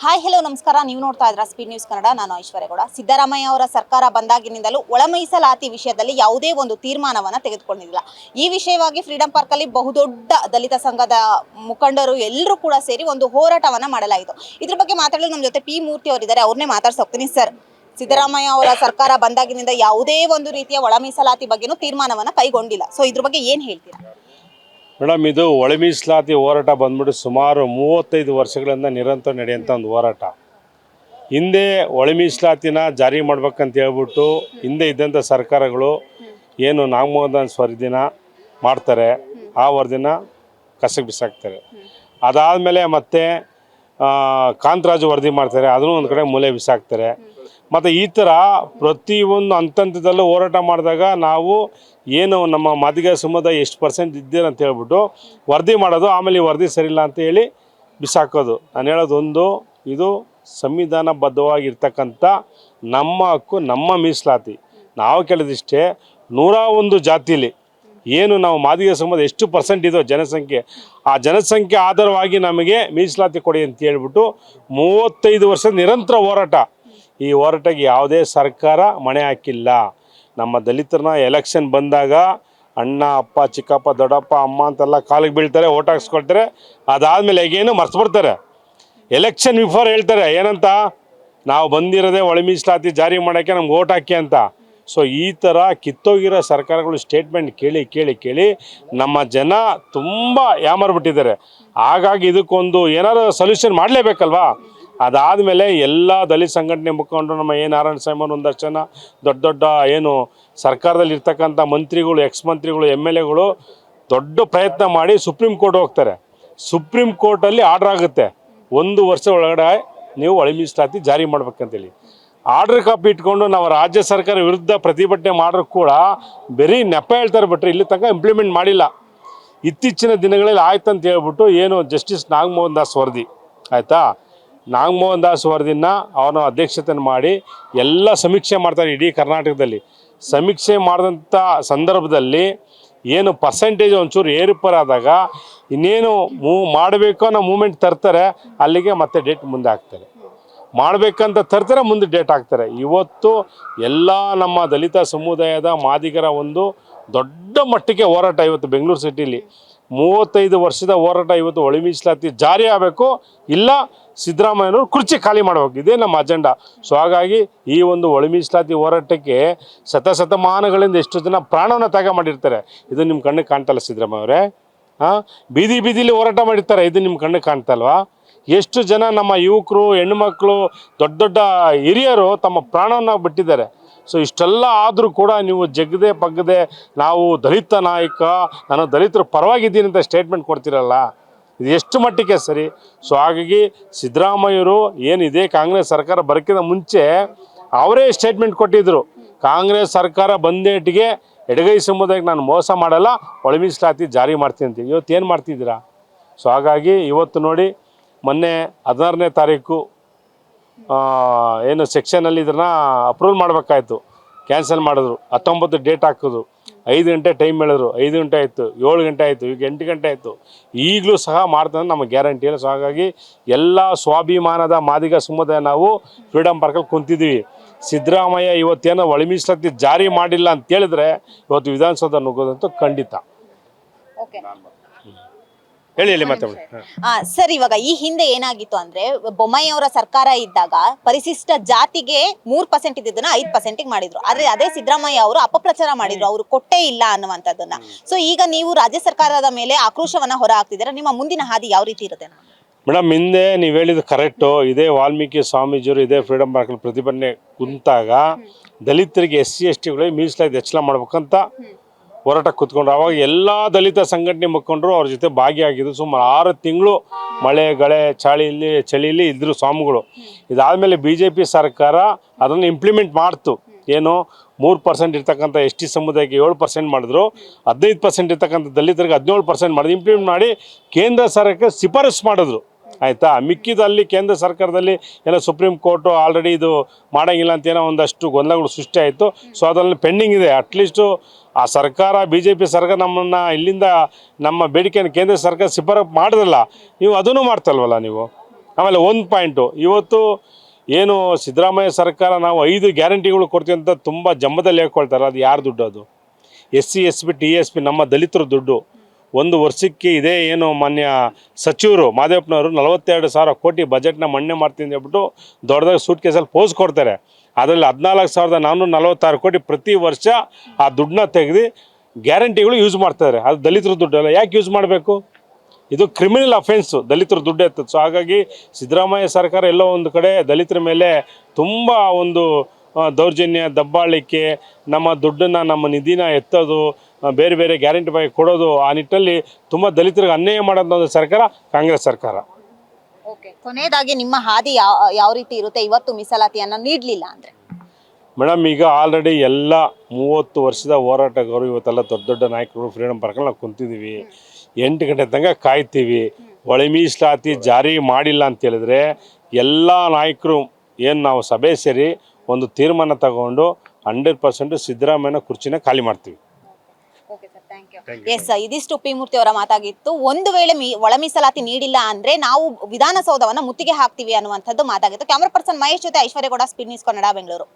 Hi hello ನಮಸ್ಕಾರ. ನೀವು ನೋಡ್ತಾ ಇದ್ದೀರಾ ಸ್ಪೀಡ್ ನ್ಯೂಸ್ ಕನ್ನಡ. ನಾನು ಐಶ್ವರ್ಯಗೌಡ. ಸಿದ್ದರಾಮಯ್ಯ ಅವರ ಸರ್ಕಾರ ಬಂದಾಗಿನಿಂದಲೂ ಒಳ ಮೀಸಲಾತಿ ವಿಷಯದಲ್ಲಿ ಯಾವುದೇ ಒಂದು ತೀರ್ಮಾನವನ್ನು ತೆಗೆದುಕೊಂಡಿಲ್ಲ. ಈ ವಿಷಯವಾಗಿ ಫ್ರೀಡಂ ಪಾರ್ಕಲ್ಲಿ ಬಹುದೊಡ್ಡ ದಲಿತ ಸಂಘದ ಮುಖಂಡರು ಎಲ್ಲರೂ ಕೂಡ ಸೇರಿ ಒಂದು ಹೋರಾಟವನ್ನು ಮಾಡಲಾಯಿತು. ಇದ್ರ ಬಗ್ಗೆ ಮಾತಾಡಲು ನಮ್ಮ ಜೊತೆ ಪಿ ಮೂರ್ತಿ ಅವರಿದ್ದಾರೆ. ಅವ್ರನ್ನೇ ಮಾತಾಡ್ಸೋಗ್ತೀನಿ. ಸರ್, ಸಿದ್ದರಾಮಯ್ಯ ಅವರ ಸರ್ಕಾರ ಬಂದಾಗಿನಿಂದ ಯಾವುದೇ ಒಂದು ರೀತಿಯ ಒಳ ಮೀಸಲಾತಿ ಬಗ್ಗೆನೂ ತೀರ್ಮಾನವನ್ನು ಕೈಗೊಂಡಿಲ್ಲ. ಸೊ ಇದ್ರ ಬಗ್ಗೆ ಏನು ಹೇಳ್ತೀರಾ? ಮೇಡಮ್, ಇದು ಒಳ ಮೀಸಲಾತಿ ಹೋರಾಟ ಬಂದ್ಬಿಟ್ಟು ಸುಮಾರು 35 ವರ್ಷಗಳಿಂದ ನಿರಂತರ ನಡೆಯುವಂಥ ಒಂದು ಹೋರಾಟ. ಹಿಂದೆ ಒಳ ಮೀಸಲಾತಿನ ಜಾರಿ ಮಾಡ್ಬೇಕಂತ ಹೇಳ್ಬಿಟ್ಟು ಹಿಂದೆ ಇದ್ದಂಥ ಸರ್ಕಾರಗಳು ಏನು ನಾಗಮೋಹನ್ ದಾಸ್ ವರದಿನ ಮಾಡ್ತಾರೆ, ಆ ವರದಿನ ಕಸಕ್ಕೆ ಬಿಸಾಕ್ತಾರೆ. ಅದಾದಮೇಲೆ ಮತ್ತೆ ಕಾಂತರಾಜು ವರದಿ ಮಾಡ್ತಾರೆ, ಅದನ್ನು ಒಂದು ಕಡೆ ಮೂಲೆ ಬಿಸಾಕ್ತಾರೆ. ಮತ್ತು ಈ ಥರ ಪ್ರತಿಯೊಂದು ಹಂತದಲ್ಲೂ ಹೋರಾಟ ಮಾಡಿದಾಗ ನಾವು ಏನು ನಮ್ಮ ಮಾದಿಗ ಸಮುದಾಯ ಎಷ್ಟು ಪರ್ಸೆಂಟ್ ಇದ್ದೀರ ಅಂತ ಹೇಳ್ಬಿಟ್ಟು ವರದಿ ಮಾಡೋದು, ಆಮೇಲೆ ಈ ವರದಿ ಸರಿಯಿಲ್ಲ ಅಂತ ಹೇಳಿ ಬಿಸಾಕೋದು. ನಾನು ಹೇಳೋದೊಂದು, ಇದು ಸಂವಿಧಾನಬದ್ಧವಾಗಿರ್ತಕ್ಕಂಥ ನಮ್ಮ ಹಕ್ಕು, ನಮ್ಮ ಮೀಸಲಾತಿ. ನಾವು ಕೇಳೋದಿಷ್ಟೇ, 101 ಜಾತಿಲಿ ಏನು ನಾವು ಮಾದಿಗ ಸಮುದಾಯ ಎಷ್ಟು ಪರ್ಸೆಂಟ್ ಇದೋ ಜನಸಂಖ್ಯೆ, ಆ ಜನಸಂಖ್ಯೆ ಆಧಾರವಾಗಿ ನಮಗೆ ಮೀಸಲಾತಿ ಕೊಡಿ ಅಂತ ಹೇಳ್ಬಿಟ್ಟು 35 ವರ್ಷದ ನಿರಂತರ ಹೋರಾಟ. ಈ ಹೋರಾಟಕ್ಕೆ ಯಾವುದೇ ಸರ್ಕಾರ ಮಣೆ ಹಾಕಿಲ್ಲ. ನಮ್ಮ ದಲಿತರನ್ನ ಎಲೆಕ್ಷನ್ ಬಂದಾಗ ಅಣ್ಣ, ಅಪ್ಪ, ಚಿಕ್ಕಪ್ಪ, ದೊಡ್ಡಪ್ಪ, ಅಮ್ಮ ಅಂತೆಲ್ಲ ಕಾಲಿಗೆ ಬೀಳ್ತಾರೆ, ಓಟ್ ಹಾಕ್ಸ್ಕೊಳ್ತಾರೆ. ಅದಾದಮೇಲೆ ಹೇಗೇನು ಮರ್ಸ್ಬಿಡ್ತಾರೆ. ಎಲೆಕ್ಷನ್ ಬಿಫೋರ್ ಹೇಳ್ತಾರೆ ಏನಂತ, ನಾವು ಬಂದಿರೋದೇ ಒಳ ಮೀಸಲಾತಿ ಜಾರಿ ಮಾಡೋಕ್ಕೆ ನಮ್ಗೆ ಓಟ್ ಹಾಕಿ ಅಂತ. ಸೊ ಈ ಥರ ಕಿತ್ತೋಗಿರೋ ಸರ್ಕಾರಗಳು ಸ್ಟೇಟ್ಮೆಂಟ್ ಕೇಳಿ ಕೇಳಿ ಕೇಳಿ ನಮ್ಮ ಜನ ತುಂಬ ಯಾಮಾರ್ಬಿಟ್ಟಿದ್ದಾರೆ. ಹಾಗಾಗಿ ಇದಕ್ಕೊಂದು ಏನಾದರೂ ಸೊಲ್ಯೂಷನ್ ಮಾಡಲೇಬೇಕಲ್ವಾ. ಅದಾದಮೇಲೆ ಎಲ್ಲ ದಲಿತ ಸಂಘಟನೆ ಮುಖಂಡರು, ನಮ್ಮ ನಾರಾಯಣ ಸ್ವಾಮಿ ಒಂದಷ್ಟು ಜನ ದೊಡ್ಡ ದೊಡ್ಡ ಏನು ಸರ್ಕಾರದಲ್ಲಿ ಇರ್ತಕ್ಕಂಥ ಮಂತ್ರಿಗಳು, ಎಕ್ಸ್ ಮಂತ್ರಿಗಳು, MLAಗಳು ದೊಡ್ಡ ಪ್ರಯತ್ನ ಮಾಡಿ ಸುಪ್ರೀಂ ಕೋರ್ಟ್ ಹೋಗ್ತಾರೆ. ಸುಪ್ರೀಂ ಕೋರ್ಟಲ್ಲಿ ಆರ್ಡ್ರ್ ಆಗುತ್ತೆ, 1 ವರ್ಷ ಒಳಗಡೆ ನೀವು ಒಳ ಮೀಸಲಾತಿ ಜಾರಿ ಮಾಡ್ಬೇಕಂತೇಳಿ. ಆರ್ಡ್ರ್ ಕಾಪಿ ಇಟ್ಕೊಂಡು ನಾವು ರಾಜ್ಯ ಸರ್ಕಾರ ವಿರುದ್ಧ ಪ್ರತಿಭಟನೆ ಮಾಡೋರು ಕೂಡ ಬರೀ ನೆಪ ಹೇಳ್ತಾರೆ, ಬಿಟ್ಟರೆ ಇಲ್ಲಿ ತನಕ ಇಂಪ್ಲಿಮೆಂಟ್ ಮಾಡಿಲ್ಲ. ಇತ್ತೀಚಿನ ದಿನಗಳಲ್ಲಿ ಆಯ್ತು ಅಂತ ಹೇಳ್ಬಿಟ್ಟು ಏನು ಜಸ್ಟಿಸ್ ನಾಗಮೋಹನ್ ದಾಸ್ ವರದಿ ಆಯಿತಾ, ನಾಗಮೋಹನ್ ದಾಸ್ ವರದಿನ ಅವನ ಅಧ್ಯಕ್ಷತೆಯನ್ನು ಮಾಡಿ ಎಲ್ಲ ಸಮೀಕ್ಷೆ ಮಾಡ್ತಾರೆ ಇಡೀ ಕರ್ನಾಟಕದಲ್ಲಿ. ಸಮೀಕ್ಷೆ ಮಾಡಿದಂಥ ಸಂದರ್ಭದಲ್ಲಿ ಏನು ಪರ್ಸೆಂಟೇಜ್ ಒಂಚೂರು ಏರುಪೇರಾದಾಗ ಇನ್ನೇನು ಮಾಡಬೇಕು ಅನ್ನೋ ಮೂಮೆಂಟ್ ತರ್ತಾರೆ, ಅಲ್ಲಿಗೆ ಮತ್ತೆ ಡೇಟ್ ಮುಂದೆ ಹಾಕ್ತಾರೆ. ಮಾಡಬೇಕಂತ ತರ್ತಾರೆ, ಮುಂದೆ ಡೇಟ್ ಹಾಕ್ತಾರೆ. ಇವತ್ತು ಎಲ್ಲ ನಮ್ಮ ದಲಿತ ಸಮುದಾಯದ ಮಾದಿಗರ ಒಂದು ದೊಡ್ಡ ಮಟ್ಟಿಗೆ ಹೋರಾಟ ಇವತ್ತು ಬೆಂಗಳೂರು ಸಿಟಿಲಿ 35 ವರ್ಷದ ಹೋರಾಟ. ಇವತ್ತು ಒಳ ಮೀಸಲಾತಿ ಜಾರಿ ಆಗಬೇಕು, ಇಲ್ಲ ಸಿದ್ದರಾಮಯ್ಯನವರು ಕುರ್ಚಿ ಖಾಲಿ ಮಾಡಬೇಕು, ಇದೇ ನಮ್ಮ ಅಜೆಂಡಾ. ಸೊ ಹಾಗಾಗಿ ಈ ಒಂದು ಒಳ ಮೀಸಲಾತಿ ಹೋರಾಟಕ್ಕೆ ಶತಮಾನಗಳಿಂದ ಎಷ್ಟು ಜನ ಪ್ರಾಣವನ್ನು ತ್ಯಾಗ ಮಾಡಿರ್ತಾರೆ, ಇದು ನಿಮ್ಮ ಕಣ್ಣಿಗೆ ಕಾಣ್ತಲ್ಲ ಸಿದ್ದರಾಮಯ್ಯ ಅವರೇ? ಬೀದಿ ಬೀದಿಲಿ ಹೋರಾಟ ಮಾಡಿರ್ತಾರೆ, ಇದು ನಿಮ್ಮ ಕಣ್ಣಿಗೆ ಕಾಣ್ತಲ್ವಾ? ಎಷ್ಟು ಜನ ನಮ್ಮ ಯುವಕರು, ಹೆಣ್ಣುಮಕ್ಕಳು, ದೊಡ್ಡ ದೊಡ್ಡ ಹಿರಿಯರು ತಮ್ಮ ಪ್ರಾಣವನ್ನು ಬಿಟ್ಟಿದ್ದಾರೆ. ಸೊ ಇಷ್ಟೆಲ್ಲ ಆದರೂ ಕೂಡ ನೀವು ಜಗ್ಗದೆ ಪಗ್ಗದೆ ನಾವು ದಲಿತ ನಾಯಕ, ನಾನು ದಲಿತರ ಪರವಾಗಿದ್ದೀನಿ ಅಂತ ಸ್ಟೇಟ್ಮೆಂಟ್ ಕೊಡ್ತಿರಲ್ಲ, ಇದು ಎಷ್ಟು ಮಟ್ಟಿಗೆ ಸರಿ? ಸೊ ಹಾಗಾಗಿ ಸಿದ್ದರಾಮಯ್ಯರು ಏನಿದೆ ಕಾಂಗ್ರೆಸ್ ಸರ್ಕಾರ ಬರೋಕ್ಕಿಂತ ಮುಂಚೆ ಅವರೇ ಸ್ಟೇಟ್ಮೆಂಟ್ ಕೊಟ್ಟಿದ್ದರು, ಕಾಂಗ್ರೆಸ್ ಸರ್ಕಾರ ಬಂದೇಟಿಗೆ ಎಡಗೈ ಸಮುದಾಯಕ್ಕೆ ನಾನು ಮೋಸ ಮಾಡಲ್ಲ, ಒಳ ಮೀಸಲಾತಿ ಜಾರಿ ಮಾಡ್ತೀನಿ ಅಂತೀವಿ. ಇವತ್ತು ಏನು ಮಾಡ್ತಿದ್ದೀರಾ? ಸೊ ಹಾಗಾಗಿ ಇವತ್ತು ನೋಡಿ, ಮೊನ್ನೆ 16ನೇ ತಾರೀಕು ಏನು ಸೆಕ್ಷನಲ್ಲಿ ಇದನ್ನು ಅಪ್ರೂವಲ್ ಮಾಡಬೇಕಾಯ್ತು, ಕ್ಯಾನ್ಸಲ್ ಮಾಡಿದ್ರು. 19 ಡೇಟ್ ಹಾಕಿದ್ರು, 5 ಗಂಟೆ ಟೈಮ್ ಹೇಳಿದ್ರು, 5 ಗಂಟೆ ಆಯಿತು, 7 ಗಂಟೆ ಆಯಿತು, ಈಗ 8 ಗಂಟೆ ಆಯಿತು, ಈಗಲೂ ಸಹ ಮಾಡ್ತಾರೆ, ನಮಗೆ ಗ್ಯಾರಂಟಿ ಇಲ್ಲ. ಸೊ ಹಾಗಾಗಿ ಎಲ್ಲ ಸ್ವಾಭಿಮಾನದ ಮಾದಿಗ ಸಮುದಾಯ ನಾವು ಫ್ರೀಡಂ ಪಾರ್ಕಲ್ಲಿ ಕುಂತಿದ್ದೀವಿ. ಸಿದ್ದರಾಮಯ್ಯ ಇವತ್ತೇನೋ ಒಳ ಮೀಸಲಾತಿ ಜಾರಿ ಮಾಡಿಲ್ಲ ಅಂತ ಹೇಳಿದ್ರೆ ಇವತ್ತು ವಿಧಾನಸೌಧ ನುಗ್ಗೋದಂತೂ ಖಂಡಿತ. ಹೇಳಿ ಮಾತಾಡಿ. ಸರ್, ಇವಾಗ ಈ ಹಿಂದೆ ಏನಾಗಿತ್ತು ಅಂದ್ರೆ, ಬೊಮ್ಮಾಯಿ ಅವರ ಸರ್ಕಾರ ಇದ್ದಾಗ ಪರಿಶಿಷ್ಟ ಜಾತಿಗೆ 3% ಇದ್ದದನ್ನ 5% ಮಾಡಿದ್ರು. ಆದ್ರೆ ಅದೇ ಸಿದ್ದರಾಮಯ್ಯ ಅವರು ಅಪಪ್ರಚಾರ ಮಾಡಿದ್ರು, ಅವರು ಕೊಟ್ಟೇ ಇಲ್ಲ ಅನ್ನುವಂಥದ್ದನ್ನ. ಸೊ ಈಗ ನೀವು ರಾಜ್ಯ ಸರ್ಕಾರದ ಮೇಲೆ ಆಕ್ರೋಶವನ್ನ ಹೊರ ಹಾಕ್ತಿದ್ದೀರಾ. ನಿಮ್ಮ ಮುಂದಿನ ಹಾದಿ ಯಾವ ರೀತಿ ಇರುತ್ತೆ? ಮೇಡಮ್, ಹಿಂದೆ ನೀವು ಹೇಳಿದ್ದು ಕರೆಕ್ಟು. ಇದೇ ವಾಲ್ಮೀಕಿ ಸ್ವಾಮೀಜಿಯವರು ಇದೇ ಫ್ರೀಡಂ ಪಾರ್ಕಲ್ಲಿ ಪ್ರತಿಭಟನೆ ಕುಂತಾಗ ದಲಿತರಿಗೆ SC STಗಳಿಗೆ ಮೀಸಲಾತಿ ಹೆಚ್ಚಳ ಮಾಡ್ಬೇಕಂತ ಹೋರಾಟ ಕೂತ್ಕೊಂಡ್ರು. ಅವಾಗ ಎಲ್ಲ ದಲಿತ ಸಂಘಟನೆ ಮುಖಂಡರು ಅವ್ರ ಜೊತೆ ಭಾಗಿಯಾಗಿದ್ದು. ಸುಮಾರು 6 ತಿಂಗಳು ಮಳೆ ಗಳೆ ಚಳಿಯಲ್ಲಿ ಇದ್ದರು ಸ್ವಾಮಿಗಳು. ಇದಾದಮೇಲೆ BJP ಸರ್ಕಾರ ಅದನ್ನು ಇಂಪ್ಲಿಮೆಂಟ್ ಮಾಡ್ತು. ಏನು 3% ಇರ್ತಕ್ಕಂಥ ST ಸಮುದಾಯಕ್ಕೆ 7% ಮಾಡಿದ್ರು, 15% ಇರ್ತಕ್ಕಂಥ ದಲಿತರಿಗೆ 17% ಮಾಡಿದ್ರು. ಇಂಪ್ಲಿಮೆಂಟ್ ಮಾಡಿ ಕೇಂದ್ರ ಸರ್ಕಾರಕ್ಕೆ ಶಿಫಾರಸು ಮಾಡಿದ್ರು, ಆಯಿತಾ. ಮಿಕ್ಕಿದಲ್ಲಿ ಕೇಂದ್ರ ಸರ್ಕಾರದಲ್ಲಿ ಏನೋ ಸುಪ್ರೀಂ ಕೋರ್ಟು ಆಲ್ರೆಡಿ ಇದು ಮಾಡೋಂಗಿಲ್ಲ ಅಂತ ಏನೋ ಒಂದಷ್ಟು ಗೊಂದಲಗಳು ಸೃಷ್ಟಿ ಆಯಿತು. ಸೊ ಅದರಲ್ಲಿ ಪೆಂಡಿಂಗ್ ಇದೆ. ಅಟ್ಲೀಸ್ಟು ಆ ಸರ್ಕಾರ, BJP ಸರ್ಕಾರ ನಮ್ಮನ್ನು ಇಲ್ಲಿಂದ ನಮ್ಮ ಬೇಡಿಕೆಯನ್ನು ಕೇಂದ್ರ ಸರ್ಕಾರ ಶಿಫಾರಸು ಮಾಡಿದ್ರಲ್ಲ, ನೀವು ಅದನ್ನು ಮಾಡ್ತಲ್ವಲ್ಲ ನೀವು? ಆಮೇಲೆ ಒಂದು ಪಾಯಿಂಟು, ಇವತ್ತು ಏನು ಸಿದ್ದರಾಮಯ್ಯ ಸರ್ಕಾರ ನಾವು 5 ಗ್ಯಾರಂಟಿಗಳು ಕೊಡ್ತೀವಿ ಅಂತ ತುಂಬ ಜಂಬದಲ್ಲಿ ಹೇಳ್ಕೊಳ್ತಾರೆ. ಅದು ಯಾರು ದುಡ್ಡು? ಅದು SC SB TSP ನಮ್ಮ ದಲಿತರ ದುಡ್ಡು. ಒಂದು ವರ್ಷಕ್ಕೆ ಇದೇ ಏನು ಮಾನ್ಯ ಸಚಿವರು ಮಾದೇವಪ್ಪನವರು 42,000 ಕೋಟಿ ಬಜೆಟ್ನ ಮಣ್ಣೆ ಮಾಡ್ತೀನಿ ಅಂತ ಹೇಳ್ಬಿಟ್ಟು ದೊಡ್ಡದಾಗಿ ಸೂಟ್ ಕೇಸಲ್ಲಿ ಪೋಸ್ ಕೊಡ್ತಾರೆ. ಅದರಲ್ಲಿ 14,446 ಕೋಟಿ ಪ್ರತಿ ವರ್ಷ ಆ ದುಡ್ಡನ್ನ ತೆಗೆದು ಗ್ಯಾರಂಟಿಗಳು ಯೂಸ್ ಮಾಡ್ತಾರೆ. ಅದು ದಲಿತರ ದುಡ್ಡಲ್ಲ, ಯಾಕೆ ಯೂಸ್ ಮಾಡಬೇಕು? ಇದು ಕ್ರಿಮಿನಲ್ ಅಫೆನ್ಸು, ದಲಿತರ ದುಡ್ಡು ಎತ್ತದು. ಸೊ ಹಾಗಾಗಿ ಸಿದ್ದರಾಮಯ್ಯ ಸರ್ಕಾರ ಎಲ್ಲೋ ಒಂದು ಕಡೆ ದಲಿತರ ಮೇಲೆ ತುಂಬ ಒಂದು ದೌರ್ಜನ್ಯ, ದಬ್ಬಾಳಿಕೆ, ನಮ್ಮ ದುಡ್ಡನ್ನು, ನಮ್ಮ ನಿಧಿನ ಎತ್ತೋದು, ಬೇರೆ ಬೇರೆ ಗ್ಯಾರಂಟಿ ಬಗ್ಗೆ ಕೊಡೋದು, ಆ ನಿಟ್ಟಲ್ಲಿ ತುಂಬ ದಲಿತರಿಗೆ ಅನ್ಯಾಯ ಮಾಡೋದು ಒಂದು ಸರ್ಕಾರ ಕಾಂಗ್ರೆಸ್ ಸರ್ಕಾರ. ಓಕೆ, ಕೊನೆಯದಾಗಿ ನಿಮ್ಮ ಹಾದಿ ಯಾವ ರೀತಿ ಇರುತ್ತೆ ಇವತ್ತು ಮೀಸಲಾತಿಯನ್ನು ನೀಡಲಿಲ್ಲ ಅಂದರೆ? ಮೇಡಮ್, ಈಗ ಆಲ್ರೆಡಿ ಎಲ್ಲ 30 ವರ್ಷದ ಹೋರಾಟಗಾರರು ಇವತ್ತೆಲ್ಲ ದೊಡ್ಡ ದೊಡ್ಡ ನಾಯಕರು ಫ್ರೀಡಮ್ ಪಾರ್ಕಲ್ಲಿ ನಾವು ಕುಂತಿದ್ದೀವಿ. 8 ಗಂಟೆ ತನಕ ಕಾಯ್ತೀವಿ. ಒಳ ಮೀಸಲಾತಿ ಜಾರಿ ಮಾಡಿಲ್ಲ ಅಂತ ಹೇಳಿದ್ರೆ ಎಲ್ಲ ನಾಯಕರು ಏನು ನಾವು ಸಭೆ ಸೇರಿ ಒಂದು ತೀರ್ಮಾನ ತಗೊಂಡು 100% ಸಿದ್ದರಾಮಯ್ಯನ ಕುರ್ಚಿನ ಖಾಲಿ ಮಾಡ್ತೀವಿ. ಎಸ್, ಇದಿಷ್ಟು ಪಿ ಮೂರ್ತಿ ಅವರ ಮಾತಾಗಿತ್ತು. ಒಂದು ವೇಳೆ ಒಳ ಮೀಸಲಾತಿ ನೀಡಿಲ್ಲ ಅಂದ್ರೆ ನಾವು ವಿಧಾನಸೌಧವನ್ನ ಮುತ್ತಿಗೆ ಹಾಕ್ತೀವಿ ಅನ್ನುವಂಥದ್ದು ಮಾತಾಗಿತ್ತು. ಕ್ಯಾಮರಾ ಪರ್ಸನ್ ಮಹೇಶ್ ಜೊತೆ ಐಶ್ವರ್ಯ ಗೌಡ, ಸ್ಪೀಡ್ ನ್ಯೂಸ್ ಕನ್ನಡ, ಬೆಂಗಳೂರು.